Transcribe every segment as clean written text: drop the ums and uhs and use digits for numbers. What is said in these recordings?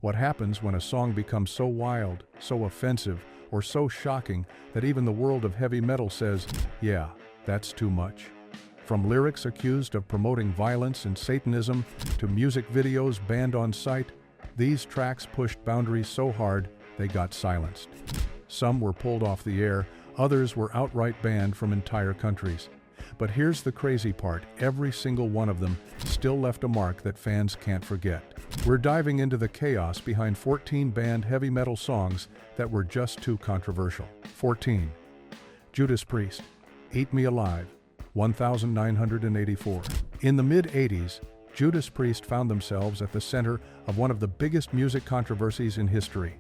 What happens when a song becomes so wild, so offensive, or so shocking that even the world of heavy metal says, yeah, that's too much? From lyrics accused of promoting violence and Satanism to music videos banned on sight, these tracks pushed boundaries so hard they got silenced. Some were pulled off the air, others were outright banned from entire countries. But here's the crazy part, every single one of them still left a mark that fans can't forget. We're diving into the chaos behind 14 banned heavy metal songs that were just too controversial. 14. Judas Priest, Eat Me Alive, 1984. In the mid-80s, Judas Priest found themselves at the center of one of the biggest music controversies in history.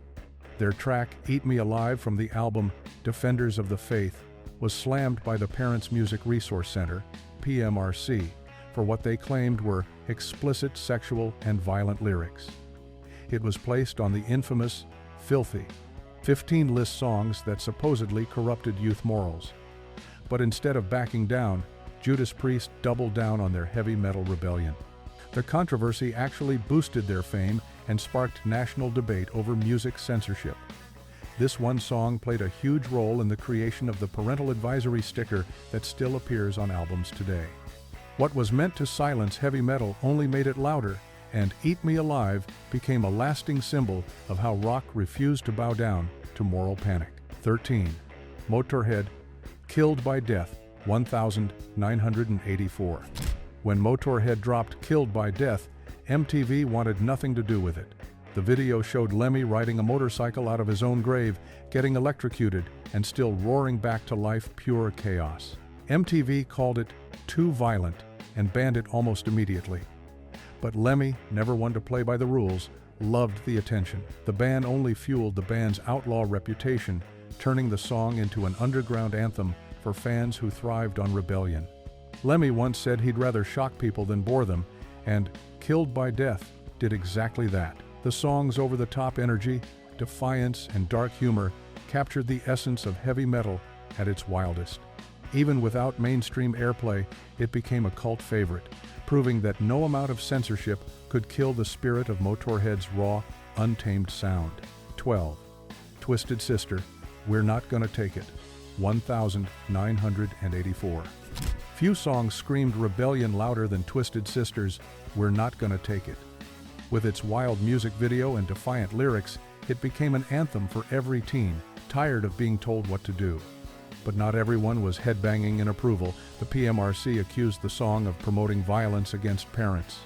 Their track, Eat Me Alive, from the album Defenders of the Faith, was slammed by the Parents Music Resource Center, PMRC, for what they claimed were explicit sexual and violent lyrics. It was placed on the infamous, filthy 15 list songs that supposedly corrupted youth morals. But instead of backing down, Judas Priest doubled down on their heavy metal rebellion. The controversy actually boosted their fame and sparked national debate over music censorship. This one song played a huge role in the creation of the parental advisory sticker that still appears on albums today. What was meant to silence heavy metal only made it louder, and Eat Me Alive became a lasting symbol of how rock refused to bow down to moral panic. 13. Motorhead, Killed by Death, 1984. When Motorhead dropped Killed by Death, MTV wanted nothing to do with it. The video showed Lemmy riding a motorcycle out of his own grave, getting electrocuted, and still roaring back to life, pure chaos. MTV called it too violent and banned it almost immediately. But Lemmy, never one to play by the rules, loved the attention. The ban only fueled the band's outlaw reputation, turning the song into an underground anthem for fans who thrived on rebellion. Lemmy once said he'd rather shock people than bore them, and Killed by Death did exactly that. The song's over-the-top energy, defiance, and dark humor captured the essence of heavy metal at its wildest. Even without mainstream airplay, it became a cult favorite, proving that no amount of censorship could kill the spirit of Motorhead's raw, untamed sound. 12. Twisted Sister, We're Not Gonna Take It, 1984. Few songs screamed rebellion louder than Twisted Sister's We're Not Gonna Take It. With its wild music video and defiant lyrics, it became an anthem for every teen, tired of being told what to do. But not everyone was headbanging in approval. The PMRC accused the song of promoting violence against parents.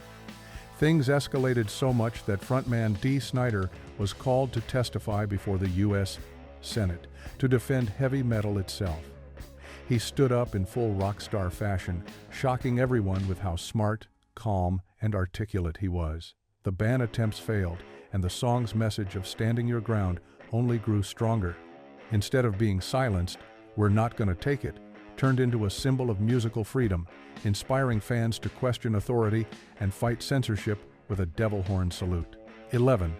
Things escalated so much that frontman Dee Snider was called to testify before the U.S. Senate to defend heavy metal itself. He stood up in full rock star fashion, shocking everyone with how smart, calm, and articulate he was. The ban attempts failed, and the song's message of standing your ground only grew stronger. Instead of being silenced, We're Not Gonna Take It turned into a symbol of musical freedom, inspiring fans to question authority and fight censorship with a devil horn salute. 11.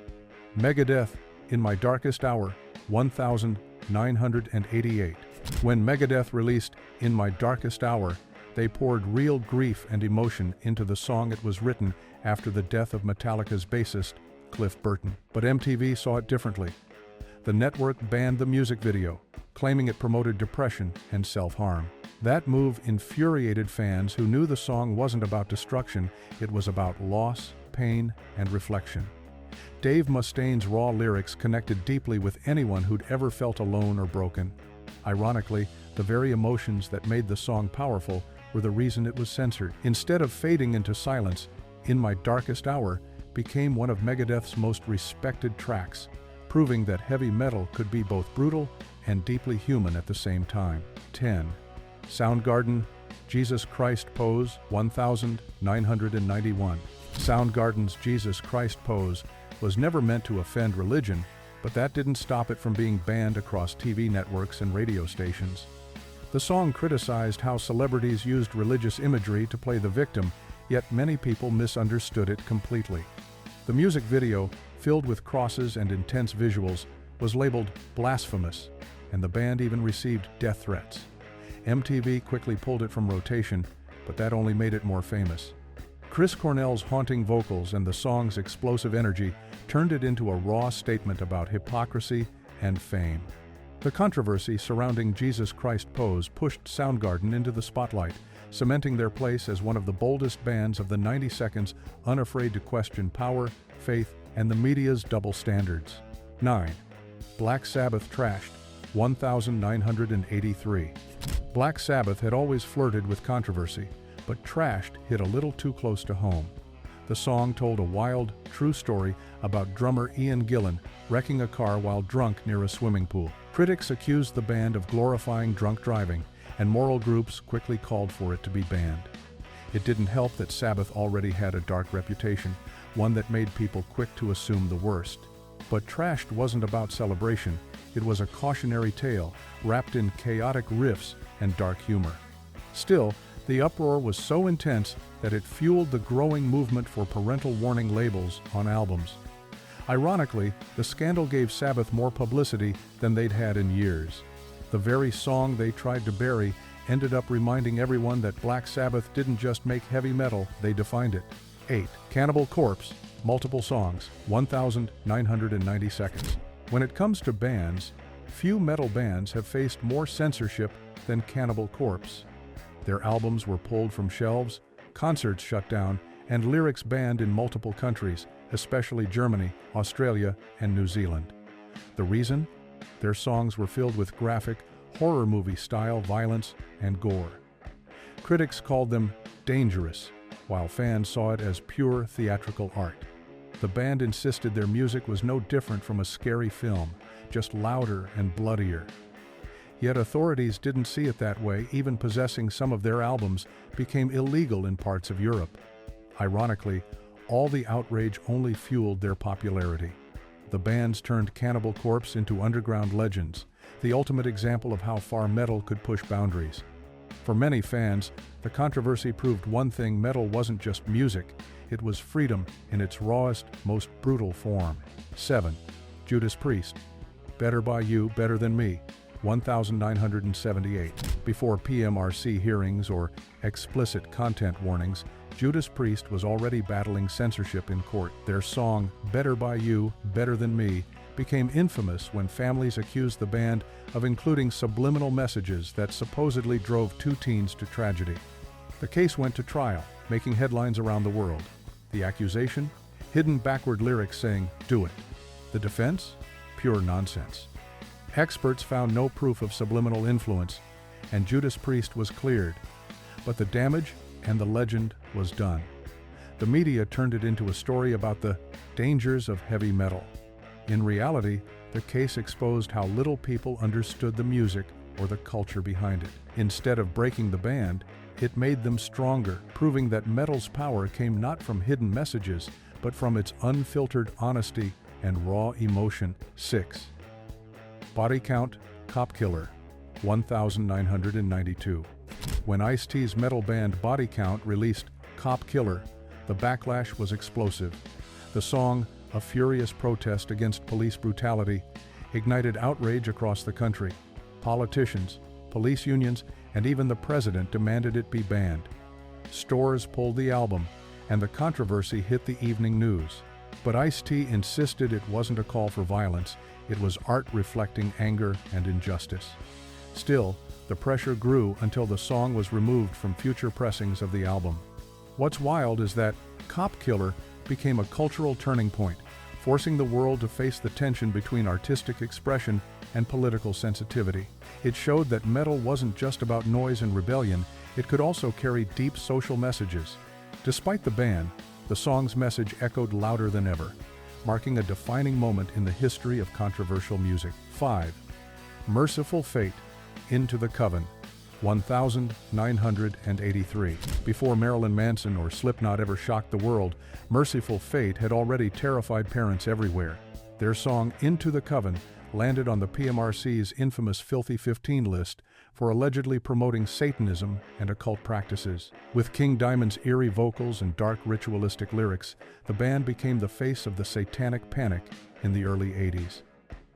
Megadeth, In My Darkest Hour, 1988. When Megadeth released In My Darkest Hour, they poured real grief and emotion into the song. It was written after the death of Metallica's bassist, Cliff Burton. But MTV saw it differently. The network banned the music video, claiming it promoted depression and self-harm. That move infuriated fans who knew the song wasn't about destruction, it was about loss, pain, and reflection. Dave Mustaine's raw lyrics connected deeply with anyone who'd ever felt alone or broken. Ironically, the very emotions that made the song powerful were the reason it was censored. Instead of fading into silence, In My Darkest Hour became one of Megadeth's most respected tracks, proving that heavy metal could be both brutal and deeply human at the same time. 10. Soundgarden, Jesus Christ Pose, 1991. Soundgarden's Jesus Christ Pose was never meant to offend religion, but that didn't stop it from being banned across TV networks and radio stations. The song criticized how celebrities used religious imagery to play the victim, yet many people misunderstood it completely. The music video, filled with crosses and intense visuals, was labeled blasphemous, and the band even received death threats. MTV quickly pulled it from rotation, but that only made it more famous. Chris Cornell's haunting vocals and the song's explosive energy turned it into a raw statement about hypocrisy and fame. The controversy surrounding Jesus Christ Pose pushed Soundgarden into the spotlight, cementing their place as one of the boldest bands of the 90 seconds, unafraid to question power, faith, and the media's double standards. 9. Black Sabbath trashed, 1983. Black Sabbath had always flirted with controversy, but trashed hit a little too close to home. The song told a wild, true story about drummer Ian Gillan wrecking a car while drunk near a swimming pool. Critics accused the band of glorifying drunk driving, and moral groups quickly called for it to be banned. It didn't help that Sabbath already had a dark reputation, one that made people quick to assume the worst. But Trashed wasn't about celebration, it was a cautionary tale, wrapped in chaotic riffs and dark humor. Still, the uproar was so intense that it fueled the growing movement for parental warning labels on albums. Ironically, the scandal gave Sabbath more publicity than they'd had in years. The very song they tried to bury ended up reminding everyone that Black Sabbath didn't just make heavy metal, they defined it. 8. Cannibal Corpse, multiple songs, 1990 seconds. When it comes to bands, few metal bands have faced more censorship than Cannibal Corpse. Their albums were pulled from shelves, concerts shut down, and lyrics banned in multiple countries, especially Germany, Australia, and New Zealand. The reason? Their songs were filled with graphic, horror movie-style violence and gore. Critics called them dangerous, while fans saw it as pure theatrical art. The band insisted their music was no different from a scary film, just louder and bloodier. Yet authorities didn't see it that way. Even possessing some of their albums became illegal in parts of Europe. Ironically, all the outrage only fueled their popularity. The bands turned Cannibal Corpse into underground legends, the ultimate example of how far metal could push boundaries. For many fans, the controversy proved one thing: metal wasn't just music, it was freedom in its rawest, most brutal form. 7. Judas Priest, Better By You, Better Than Me, 1978. Before PMRC hearings or explicit content warnings, Judas Priest was already battling censorship in court. Their song, Better By You, Better Than Me, became infamous when families accused the band of including subliminal messages that supposedly drove two teens to tragedy. The case went to trial, making headlines around the world. The accusation? Hidden backward lyrics saying, "Do it." The defense? Pure nonsense. Experts found no proof of subliminal influence, and Judas Priest was cleared. But the damage and the legend was done. The media turned it into a story about the dangers of heavy metal. In reality, the case exposed how little people understood the music or the culture behind it. Instead of breaking the band, it made them stronger, proving that metal's power came not from hidden messages, but from its unfiltered honesty and raw emotion. 6. Body Count, Cop Killer, 1992. When Ice-T's metal band Body Count released Cop Killer, the backlash was explosive. The song, a furious protest against police brutality, ignited outrage across the country. Politicians, police unions, and even the president demanded it be banned. Stores pulled the album, and the controversy hit the evening news. But Ice-T insisted it wasn't a call for violence, it was art reflecting anger and injustice. Still, the pressure grew until the song was removed from future pressings of the album. What's wild is that Cop Killer became a cultural turning point, forcing the world to face the tension between artistic expression and political sensitivity. It showed that metal wasn't just about noise and rebellion, it could also carry deep social messages. Despite the ban, the song's message echoed louder than ever, marking a defining moment in the history of controversial music. 5. Mercyful Fate, Into the Coven, 1983. Before Marilyn Manson or Slipknot ever shocked the world, Mercyful Fate had already terrified parents everywhere. Their song, Into the Coven, landed on the PMRC's infamous Filthy 15 list for allegedly promoting Satanism and occult practices. With King Diamond's eerie vocals and dark ritualistic lyrics, the band became the face of the satanic panic in the early 80s.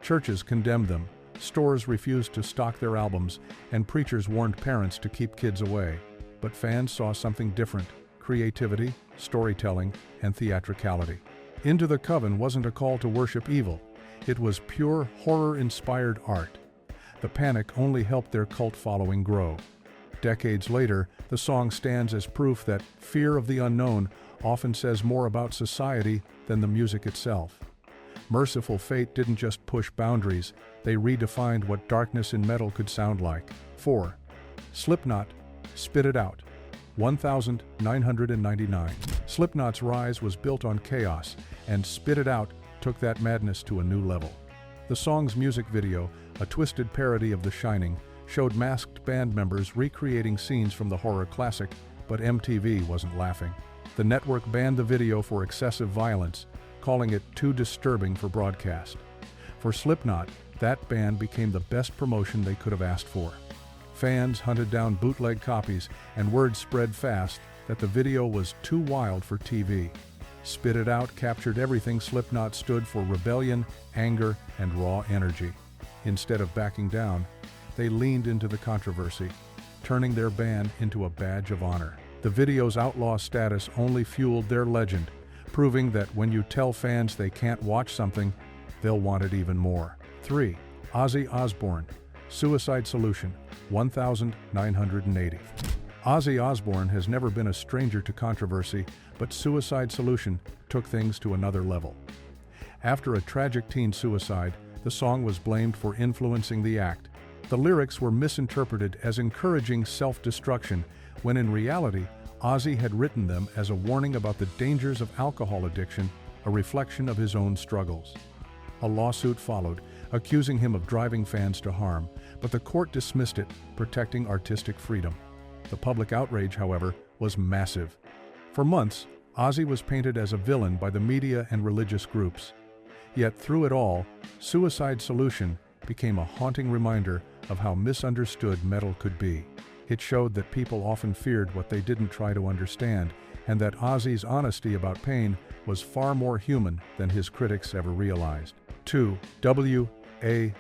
Churches condemned them, stores refused to stock their albums, and preachers warned parents to keep kids away. But fans saw something different. creativity, storytelling, and theatricality. Into the Coven wasn't a call to worship evil. It was pure horror-inspired art. The Panic only helped their cult following grow. Decades later, the song stands as proof that fear of the unknown often says more about society than the music itself. Mercyful Fate didn't just push boundaries, they redefined what darkness in metal could sound like. 4. Slipknot, Spit It Out, 1999. Slipknot's rise was built on chaos, and Spit It Out took that madness to a new level. The song's music video, a twisted parody of The Shining, showed masked band members recreating scenes from the horror classic, but MTV wasn't laughing. The network banned the video for excessive violence, calling it too disturbing for broadcast. For Slipknot, that ban became the best promotion they could have asked for. Fans hunted down bootleg copies, and word spread fast that the video was too wild for TV. Spit It Out captured everything Slipknot stood for: rebellion, anger, and raw energy. Instead of backing down, they leaned into the controversy, turning their band into a badge of honor. The video's outlaw status only fueled their legend, proving that when you tell fans they can't watch something, they'll want it even more. 3. Ozzy Osbourne, Suicide Solution, 1980. Ozzy Osbourne has never been a stranger to controversy, but Suicide Solution took things to another level. After a tragic teen suicide, the song was blamed for influencing the act. The lyrics were misinterpreted as encouraging self-destruction, when in reality, Ozzy had written them as a warning about the dangers of alcohol addiction, a reflection of his own struggles. A lawsuit followed, accusing him of driving fans to harm, but the court dismissed it, protecting artistic freedom. The public outrage, however, was massive. For months, Ozzy was painted as a villain by the media and religious groups. Yet through it all, Suicide Solution became a haunting reminder of how misunderstood metal could be. It showed that people often feared what they didn't try to understand, and that Ozzy's honesty about pain was far more human than his critics ever realized. 2. W.A.S.P.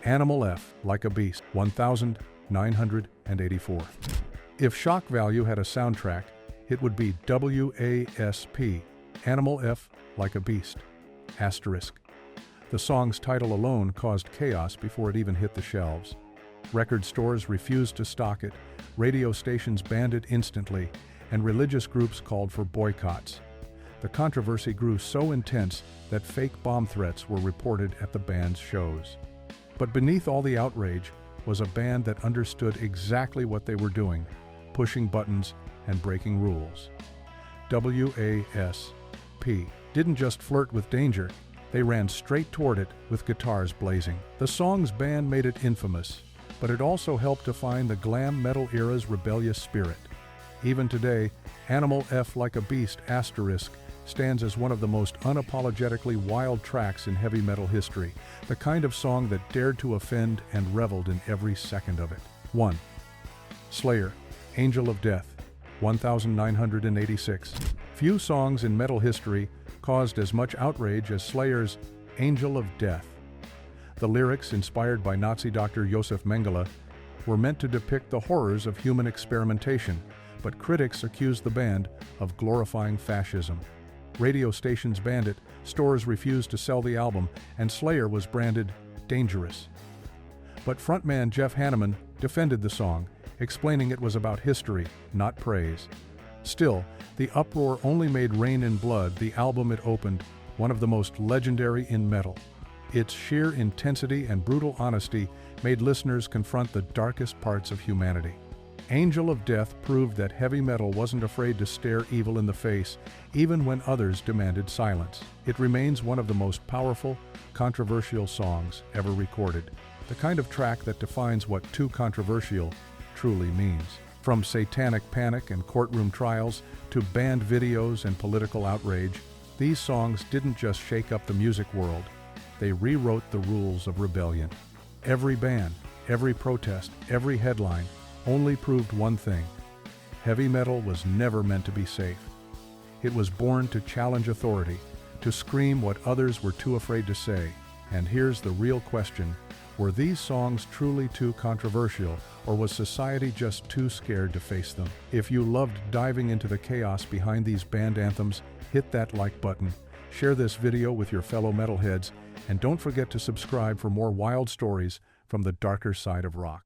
Animal F, Like a Beast, 1984. If shock value had a soundtrack, it would be W.A.S.P. Animal F, Like a Beast. Asterisk. The song's title alone caused chaos before it even hit the shelves. Record stores refused to stock it, radio stations banned it instantly, and religious groups called for boycotts. The controversy grew so intense that fake bomb threats were reported at the band's shows. But beneath all the outrage was a band that understood exactly what they were doing, pushing buttons and breaking rules. W.A.S.P. didn't just flirt with danger, they ran straight toward it with guitars blazing. The song's ban made it infamous, but it also helped define the glam metal era's rebellious spirit. Even today, Animal F Like a Beast asterisk stands as one of the most unapologetically wild tracks in heavy metal history, the kind of song that dared to offend and reveled in every second of it. 1. Slayer, Angel of Death, 1986. Few songs in metal history caused as much outrage as Slayer's Angel of Death. The lyrics, inspired by Nazi doctor Josef Mengele, were meant to depict the horrors of human experimentation, but critics accused the band of glorifying fascism. Radio stations banned it, stores refused to sell the album, and Slayer was branded dangerous. But frontman Jeff Hanneman defended the song, explaining it was about history, not praise. Still, the uproar only made Rain in Blood, the album it opened, one of the most legendary in metal. Its sheer intensity and brutal honesty made listeners confront the darkest parts of humanity. Angel of Death proved that heavy metal wasn't afraid to stare evil in the face, even when others demanded silence. It remains one of the most powerful, controversial songs ever recorded, the kind of track that defines what too controversial truly means. From satanic panic and courtroom trials to banned videos and political outrage, these songs didn't just shake up the music world, they rewrote the rules of rebellion. Every ban, every protest, every headline only proved one thing: heavy metal was never meant to be safe. It was born to challenge authority, to scream what others were too afraid to say. And here's the real question: Were these songs truly too controversial, or was society just too scared to face them? If you loved diving into the chaos behind these band anthems, hit that like button, share this video with your fellow metalheads, and don't forget to subscribe for more wild stories from the darker side of rock.